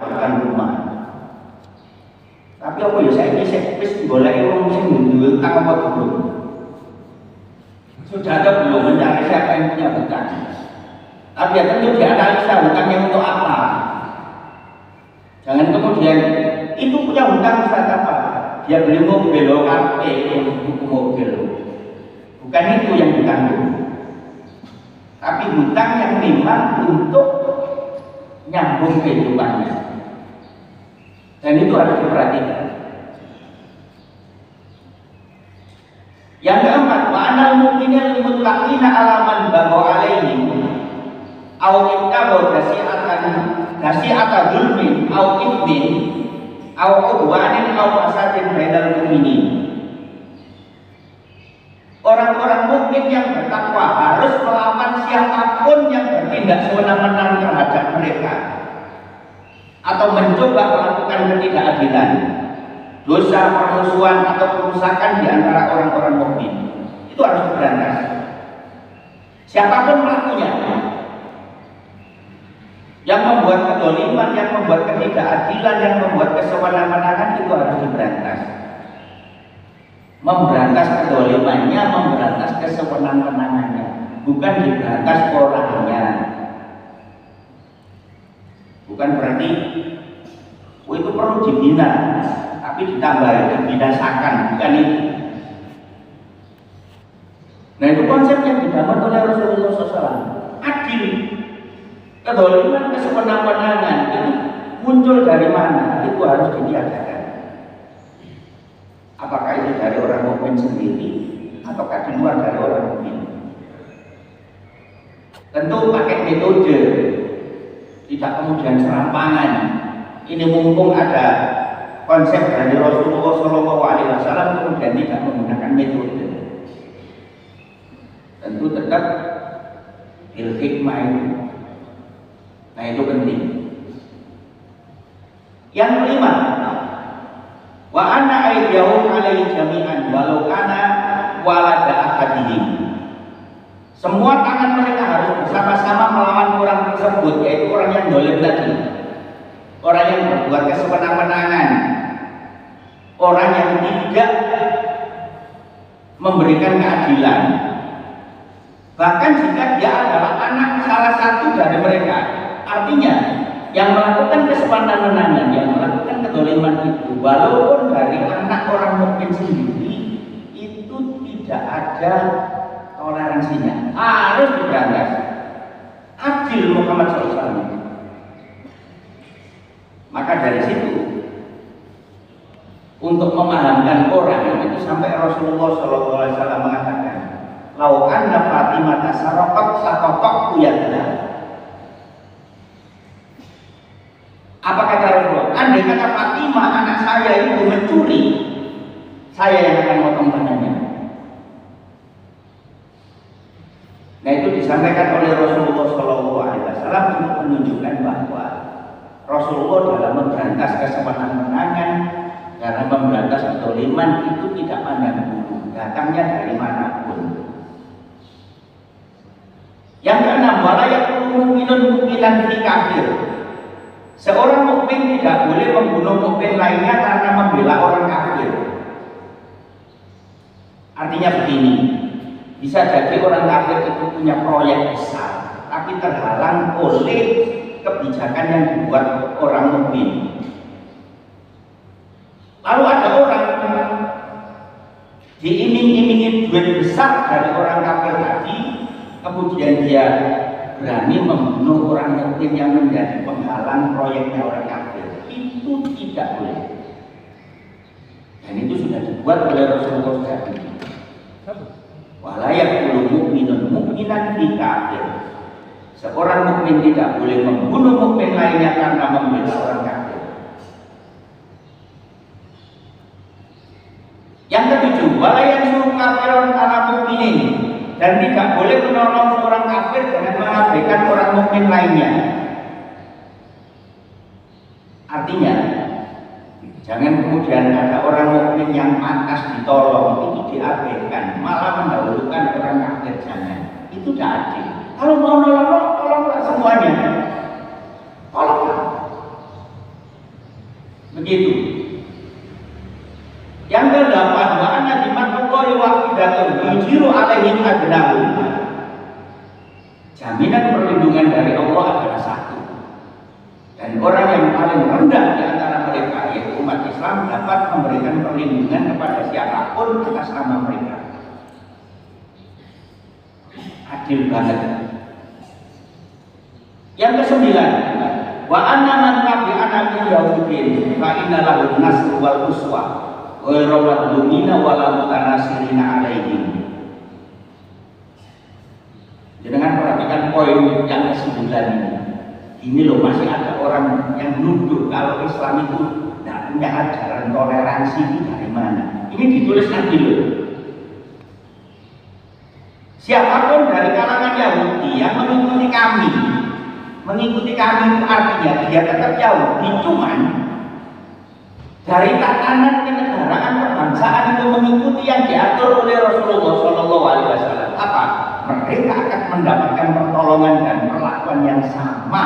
bukan rumah. Tapi apa ya saya ini wis golek wong sing duwe utang apa belum? Sudah ada belum mencari siapa yang punya hutang? Tapi ya tentu dianalisa hutangnya untuk apa? Jangan kemudian itu punya hutang saat apa? Dia beli mobil, buku mobil. Bukan itu yang ditanggung. Tapi hutang yang memang untuk nyambung kehidupannya. Dan itu harus diperhatikan. Yang keempat, ma'anal mu'minal mutlaqina alaman bago alaihim au ittabu dasi'ata zulmin au ibnin au udwanin au fasadin bainal mu'minin. Orang-orang mukmin yang bertakwa harus melawan siapapun yang bertindak sewenang-wenang terhadap mereka atau mencoba melakukan ketidakadilan, dosa, permusuhan atau kerusakan di antara orang-orang mukmin. Itu harus diberantas. Siapapun pelakunya, yang membuat kedoliman, yang membuat ketidakadilan, yang membuat kesewenang-wenangan, itu harus diberantas. Memberantas kedolimannya, memberantas kesewenang-wenangannya, bukan diberantas orangnya. Bukan berarti itu perlu dibina, tapi ditambah dibinasakan, bukan itu. Nah itu konsep yang dibangun oleh Rasulullah SAW. Adil, kedoliman, kesewenang-wenangan itu muncul dari mana? Itu harus ditiadakan. Apakah itu dari orang mukmin sendiri ataukah di luar dari orang mukmin? Tentu pakai metode, tidak kemudian serampangan. Ini mumpung ada konsep dari Rasulullah SAW kemudian tidak menggunakan metode. Tentu tetap bil hikmah itu. Nah itu penting. Yang kelima, wa anna aydiyahum alaihi jami'an walau kana walada ahadihim. Semua tangan mereka harus bersama-sama melawan orang tersebut, yaitu orang yang dolim tadi, orang yang berbuat kesewenang-wenangan, orang yang tidak memberikan keadilan. Bahkan jika dia adalah anak salah satu dari mereka, artinya yang melakukan kesewenang-wenangan, yang melakukan kedoliman itu, walaupun dari anak orang mukmin sendiri, itu tidak ada toleransinya, harus diberantas. Adil Muhammad SAW. Maka dari situ, untuk memahamkan orang itu sampai Rasulullah SAW mengatakan, "Lau anna Fatimah tasarraqat laqata'tu yadaha." Apa kata Rasulullah? Andai kata Fatimah anak saya itu mencuri, saya yang akan potong tangannya. Nah itu disampaikan oleh Rasulullah SAW untuk menunjukkan bahwa Rasulullah dalam memberantas kesewenang-wenangan, dalam memberantas kedoliman itu tidak pandang bulu, datangnya dari manapun. Yang keenam, wala yakunu mu'minun mu'minan fi kafir. Seorang mukmin tidak boleh membunuh mukmin lainnya karena membela orang kafir. Artinya begini, bisa jadi orang kafir itu punya proyek besar, tapi terhalang oleh kebijakan yang dibuat orang mukmin. Lalu ada orang diiming-imingi duit besar dari orang kafir tadi, kemudian dia berani membunuh orang mukmin yang menjadi penghalang proyeknya orang kafir. Itu tidak boleh. Dan itu sudah dibuat oleh Rasulullah SAW. Wala yakulu mu'minun mu'minan fi kafir. Seorang mukmin tidak boleh membunuh mukmin lainnya karena membela orang kafir. Yang ketujuh, wala yansuru kafirun ala mukminin, dan tidak boleh menolong seorang kafir dengan mengabaikan orang mukmin lainnya. Artinya, jangan kemudian ada orang mukmin yang pantas ditolong itu diabaikan, malah mendahulukan orang kafir. Jangan, itu tidak adil. Kalau mau nolong, tolonglah semuanya, tolonglah. Begitu. Yang kedelapan, wa anna dimatullahi wahidatun yujiru alaihim adnahum. Jaminan perlindungan dari Allah adalah satu. Dan orang yang paling rendah di antara mereka, yaitu umat Islam, dapat memberikan perlindungan kepada siapapun atas nama mereka. Adil banget. Yang kesembilan, wa anna man tabi'ana min yahudin fa inna lahu nasru wal uswa ghairu madlumina wala mutanasirina alaihim. Jangan perhatikan poin yang ke-9 ini. Ini loh, masih ada orang yang nuduh kalau Islam itu tidak punya ajaran toleransi. Itu dari mana? Ini ditulis nanti loh. Siapapun dari kalangan Yahudi yang mengikuti kami itu artinya dia tetap Yahudi, cuman dari tatanan kenegaraan kebangsaan itu mengikuti yang diatur oleh Rasulullah SAW. Apa? Mereka akan mendapatkan pertolongan dan perlakuan yang sama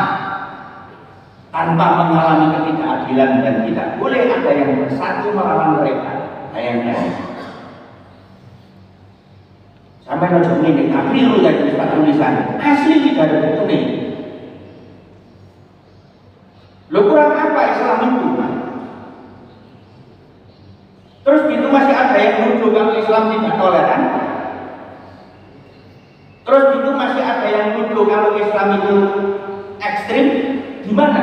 tanpa mengalami ketidakadilan, dan tidak boleh ada yang bersatu melawan mereka. Bayangkan. Sampai nojok ini, kafir dari tulisan asli tidak ada buku nih. Lo kurang apa Islam itu? Terus itu masih ada yang nuduh kalau Islam tidak toleran. Terus itu masih ada yang nuduh kalau Islam itu ekstrim. Gimana?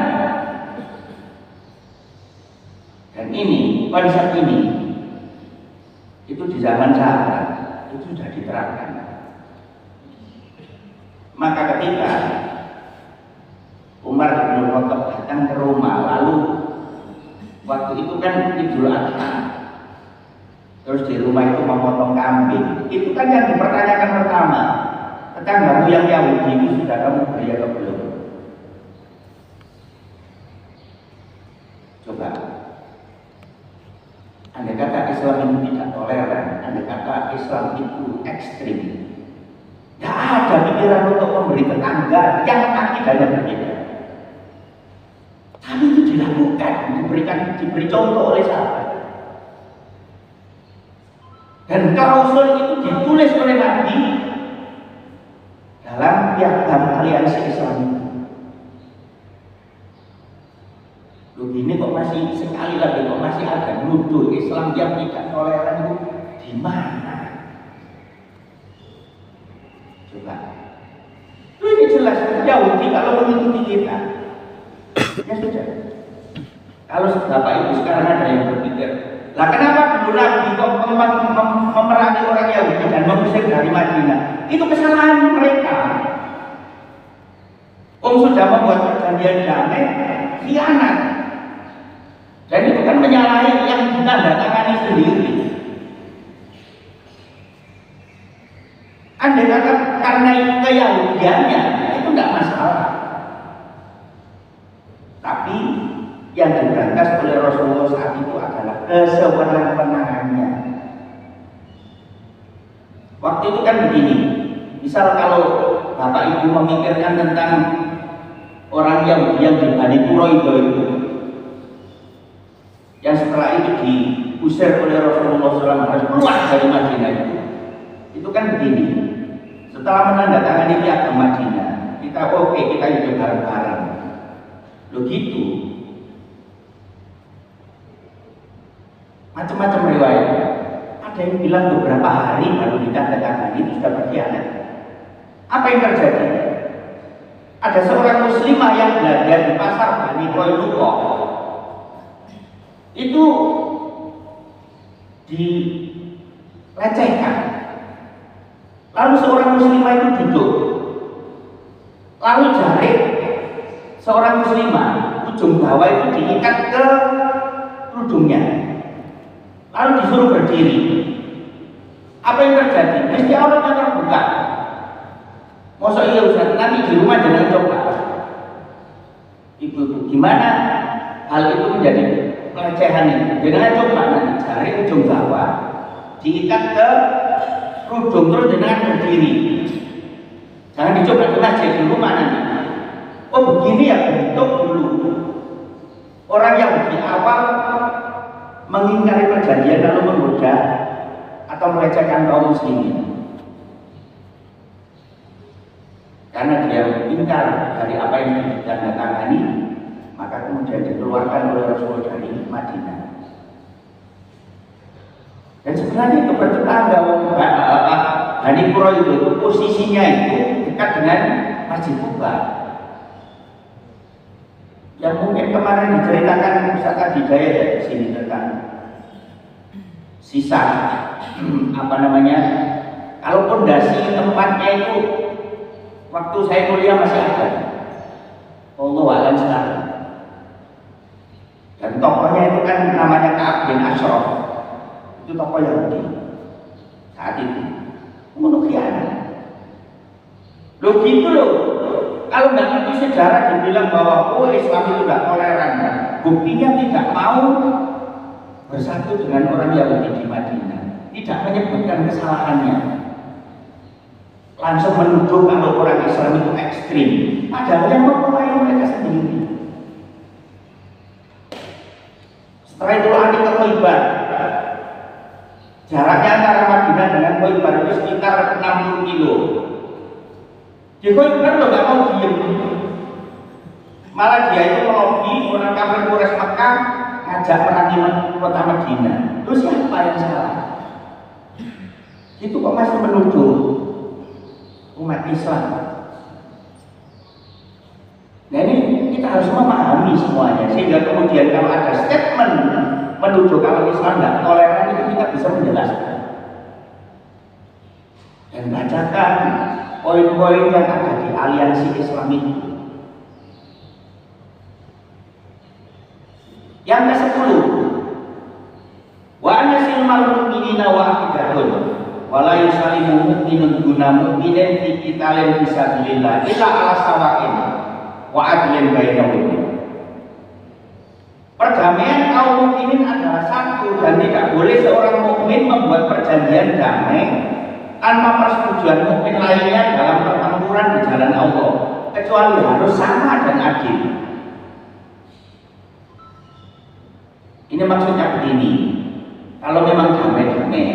Dan ini, konsep ini itu di zaman sahabat itu sudah diterapkan. Maka ketika Umar bin Khattab datang ke Roma, lalu waktu itu kan Idul Adha, terus di rumah itu memotong kambing, itu kan yang dipertanyakan pertama, tetanggamu yang Yahudi itu sudah kamu beri atau belum? Coba, andai kata Islam itu tidak toleran, andai kata Islam itu ekstrim, tidak ada pikiran untuk memberi tetangga yang akidahnya berbeda. Tapi itu dilakukan, diberi contoh oleh sahabat. Dan klausul itu ditulis oleh Nabi dalam piagam aliansi Islam itu. Loh, ini kok masih, sekali lagi kok masih ada nuduh Islam yang tidak toleran itu di mana? Coba. Loh, ini jelas Yahudi kalau mengikuti kita. Ya sudah. Kalau Bapak Ibu sekarang ada yang berpikir, lah kenapa dulu Nabi kok memerangi orang Yahudi dan mengusir dari Madinah? Itu kesalahan mereka. Sudah membuat perjanjian damai, khianat. Dan itu kan menyalahi yang ditandatangani sendiri. Andai kata karena keyahudiannya itu tidak masalah. Tapi yang diberantas oleh Rasulullah saat itu adalah kesewenang-wenangannya. Waktu itu kan begini, misal kalau Bapak Ibu memikirkan tentang orang Yahudi yang di Bani Quraidah itu, yang setelah itu diusir oleh Rasulullah SAW harus keluar dari Madinah itu kan begini. Setelah menandatangani piagam Madinah, kita oke, kita hidup bareng-bareng. Begitu. Macam-macam riwayat. Ada yang bilang beberapa hari baru ditandatangani itu sudah berkhianat. Apa yang terjadi? Ada seorang muslimah yang belanja di pasar Bani Qainuqa. Itu dilecehkan. Lalu seorang muslimah itu duduk. Lalu jari seorang muslimah ujung bawah itu diikat ke kerudungnya. Lalu disuruh berdiri. Apa yang terjadi? Mesti auratnya terbuka. Masa iya Ustaz, nanti di rumah jangan coba. Ibu, gimana hal itu menjadi pelecehan ini? Jangan coba nanti cari ujung bawah, diikat ke kerudung terus dengan berdiri. Jangan dicoba di masjid, di rumah nanti. Oh begini ya, bentuk dulu. orang yang di awal mengingkari perjanjian lalu menggoda atau melecehkan kaum muslimin karena dia ingkar dari apa yang ditandatangani, maka kemudian dikeluarkan oleh Rasul dari Madinah. Dan sebenarnya itu bertetangga. Bani Quraisy itu posisinya itu dekat dengan Masjid Kuba. Yang mungkin kemarin diceritakan Ustaz Adidaya dari sini tentang sisa apa namanya, kalau pondasi tempatnya itu waktu saya kuliah masih ada, Allah alam sekarang. Dan tokohnya itu kan namanya Ka'ab bin Ashraf, itu tokoh Yahudi saat itu membunuh khianat. Loh gitu loh. Kalau nggak ngerti sejarah dibilang bahwa oh Islam itu nggak toleran, buktinya tidak mau bersatu dengan orang Yahudi di Madinah, tidak menyebutkan kesalahannya, langsung menuduh kalau orang Islam itu ekstrim, padahal yang memulai mereka sendiri. Setelah itu lari ke Khaybar. Jaraknya antara Madinah dengan Khaybar itu sekitar 60 kilo. Di Khaybar lo nggak mau diem, malah dia itu melobi orang kafir Quraisy Mekah ngajak merangi kota Madinah. Terus siapa yang salah? Itu kok masih menuduh umat Islam. Nah ini kita harus memahami semuanya, sehingga kemudian kalau ada statement menuduh kalau Islam nggak toleran itu kita bisa menjelaskan dan bacakan poin-poin yang ada di aliansi Islam itu. Yang ke-10, wa annasil mu'minina wa aqidatun wa la yusalimu mu'minun guna mu'minin fi qitalin fisabilillah illa ala sawa'in wa adlin bainahum. Perdamaian kaum mukminin adalah satu dan tidak boleh seorang mukmin membuat perjanjian damai tanpa persetujuan mukmin lainnya dalam pertempuran di jalan Allah, kecuali harus sama dan adil. Ini maksudnya begini, kalau memang damai-damai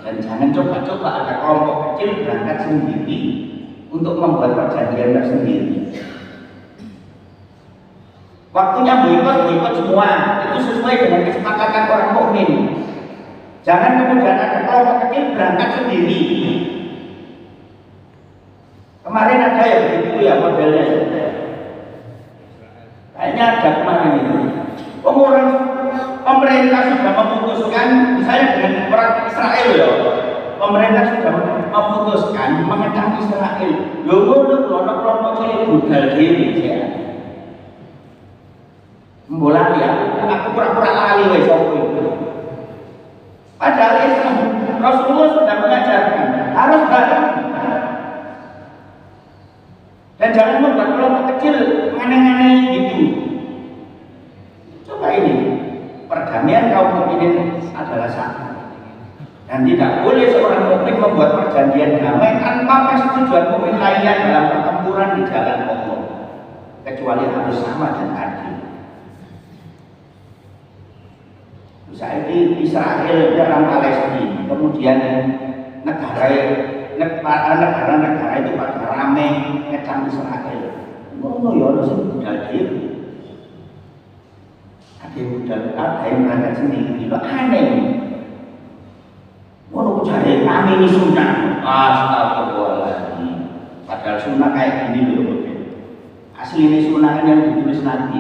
dan jangan coba-coba ada kelompok kecil berangkat sendiri untuk membuat perjanjian tersendiri. Waktunya boikot semua, itu sesuai dengan kesepakatan orang mukmin. Jangan kemudian ada kelompok kecil berangkat sendiri. Kemarin ada yang begitu ya modelnya. Kayaknya ada kemarin itu. Orang pemerintah sudah memutuskan, misalnya dengan orang Israel ya, pemerintah sudah memutuskan mengecam Israel. Loh, kelompok cilik budal diri ya. Bola ya, aku pura-pura lali wes itu. Padahal Islam Rasulullah sudah mengajarkan harus bareng dan jangan membuat kelompok kecil aneh-aneh gitu. Coba ini perdamaian kaum mukminin adalah satu dan tidak boleh seorang mukmin membuat perjanjian damai tanpa persetujuan mukmin lainnya dalam pertempuran di jalan Allah, kecuali harus sama dan adil. Saat ini Israel dalam Palestina, kemudian negara-negara itu pada ramai ngecam Israel. Ngono ya harus budal diri. Ada yang berangkat sendiri, itu aneh. Ngono cari kami ini sunnah. Astagfirullahaladzim. Padahal sunnah kayak gini loh. Asli ini sunnah yang ditulis Nabi.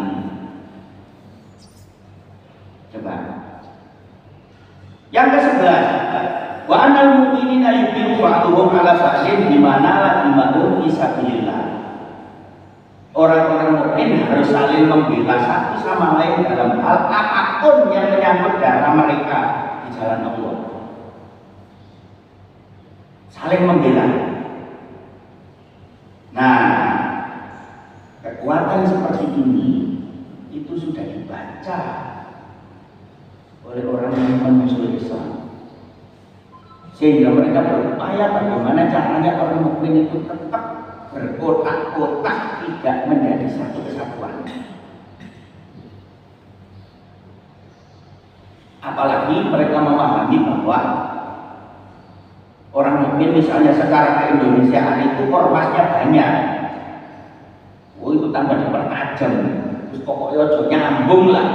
Coba. Yang ke-11, wa anal mu'minina yubiru ba'duhum ala ba'din bimana la dima'un fisabilillah. Orang-orang mukmin harus saling membela satu sama lain dalam hal apapun yang menyangkut darah mereka di jalan Allah. Saling membela. Nah, kekuatan seperti ini itu sudah dibaca oleh orang yang memusuhi Islam, sehingga mereka berupaya bagaimana caranya orang mukmin itu tetap berkotak-kotak, tidak menjadi satu kesatuan. Apalagi mereka memahami bahwa orang mukmin misalnya sekarang ke Indonesia itu ormasnya banyak. Oh itu tambah dipertajam. Terus pokoknya ojo nyambung lah.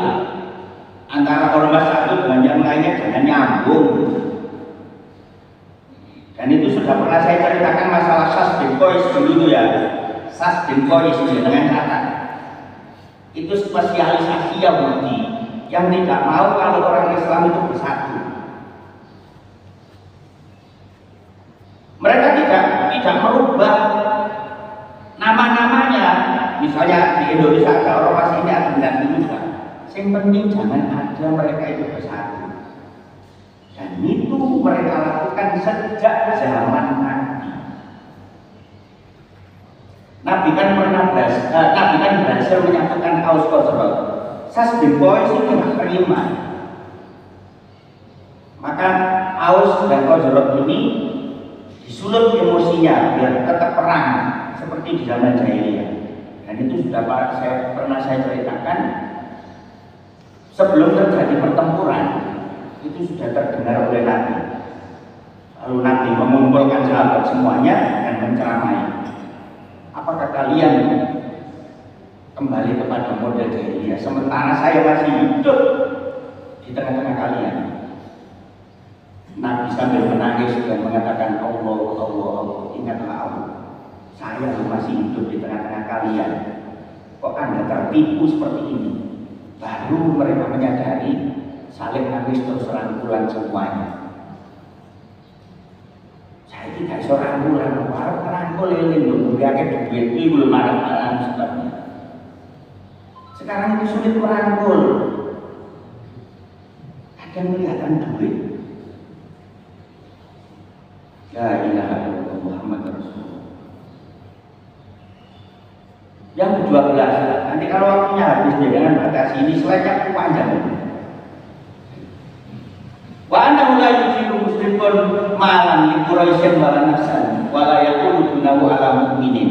Antara ormas satu dengan yang lainnya jangan nyambung. Dan itu sudah pernah saya ceritakan masalah Sasdinkois dulu ya. Sasdinkois dengan kata itu spesialisasi Yahudi yang tidak mau kalau orang Islam itu bersatu. Mereka tidak merubah nama-namanya. Misalnya di Indonesia ada ormas ini ada dan juga. Yang penting jangan ada mereka itu bersatu. Dan itu mereka lakukan sejak zaman Nabi. Nabi kan berhasil menyatukan Aus Khazraj. Sasdinkois itu tidak terima. Maka Aus dan Khazraj ini disulut emosinya biar tetap perang seperti di zaman jahiliyah. Dan itu sudah pernah saya ceritakan. Sebelum terjadi pertempuran itu sudah terdengar oleh Nabi. Lalu Nabi mengumpulkan sahabat semuanya dan menceramai. Apakah kalian kembali kepada model jahiliyah sementara saya masih hidup di tengah-tengah kalian? Nabi sambil menangis dan mengatakan Allah, ingatlah Allah. Saya masih hidup di tengah-tengah kalian. Kok Anda tertipu seperti ini? Baru mereka menyadari saling nangis terus rangkulan semuanya. Saya tidak seorang bulan, baru rangkul ini belum yakin duit ini belum marah-marah sebabnya. Sekarang itu sulit merangkul. Ada kelihatan duit. La ilaha illallah Muhammad Rasulullah. Yang ke-12, nanti kalau waktunya habis jangan batasi ini slide-nya panjang. Wa annahu la yujibu muslimun malan li Quraisyin wa la nafsan wa la yaqulu dunahu ala mu'minin.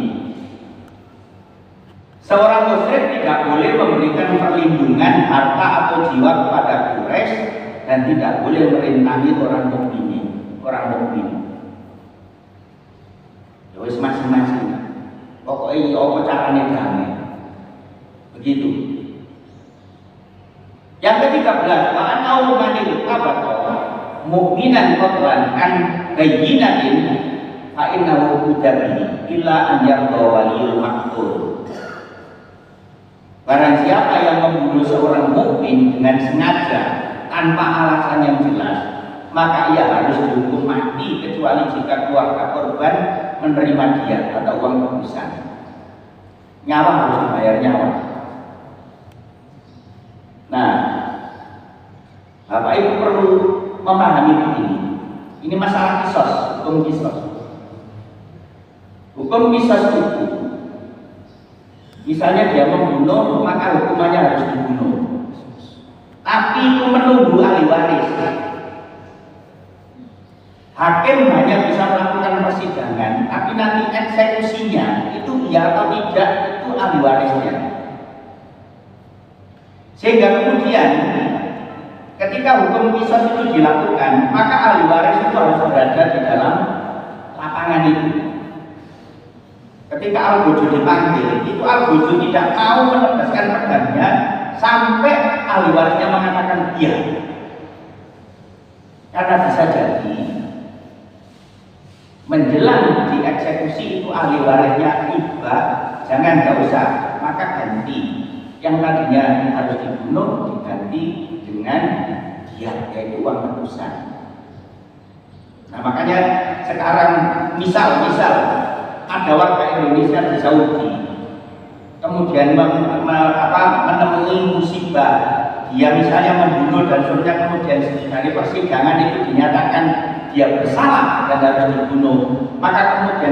Seorang musyrik tidak boleh memberikan perlindungan harta atau jiwa kepada Quraisy dan tidak boleh merintangi orang mukmin. Ya wis masing-masing. Pokoknya apa caranya damai. Begitu. Yang ke-13, wa annahu manil abata mu'minan qatlan an bayyinatin fa innahu hudabi illa an yarda waliyul maqtul. Barang siapa yang membunuh seorang mukmin dengan sengaja tanpa alasan yang jelas, maka ia harus dihukum mati kecuali jika keluarga korban menerima diat atau uang tebusan. Nyawa harus dibayar nyawa. Nah, Bapak Ibu perlu memahami begini. Ini masalah kisos, hukum kisos. Hukum kisos itu, misalnya dia membunuh, maka hukumannya harus dibunuh. Tapi itu menunggu ahli waris. Hakim hanya bisa melakukan persidangan, tapi nanti eksekusinya itu iya atau tidak itu ahli warisnya. Sehingga kemudian ketika hukum kisos itu dilakukan, maka ahli waris itu harus berada di dalam lapangan itu. Ketika Al-Bojo dipanggil, itu Al-Bojo tidak mau melepaskan pedangnya sampai ahli warisnya mengatakan iya. Karena bisa jadi menjelang dieksekusi itu ahli warisnya tiba, jangan nggak usah, maka ganti. Yang tadinya harus dibunuh diganti dengan diat, yaitu uang tebusan. Nah makanya sekarang misal ada warga Indonesia di Saudi, kemudian menemui musibah, dia misalnya membunuh dan seterusnya, kemudian dari persidangan itu dinyatakan dia bersalah dan harus dibunuh, maka kemudian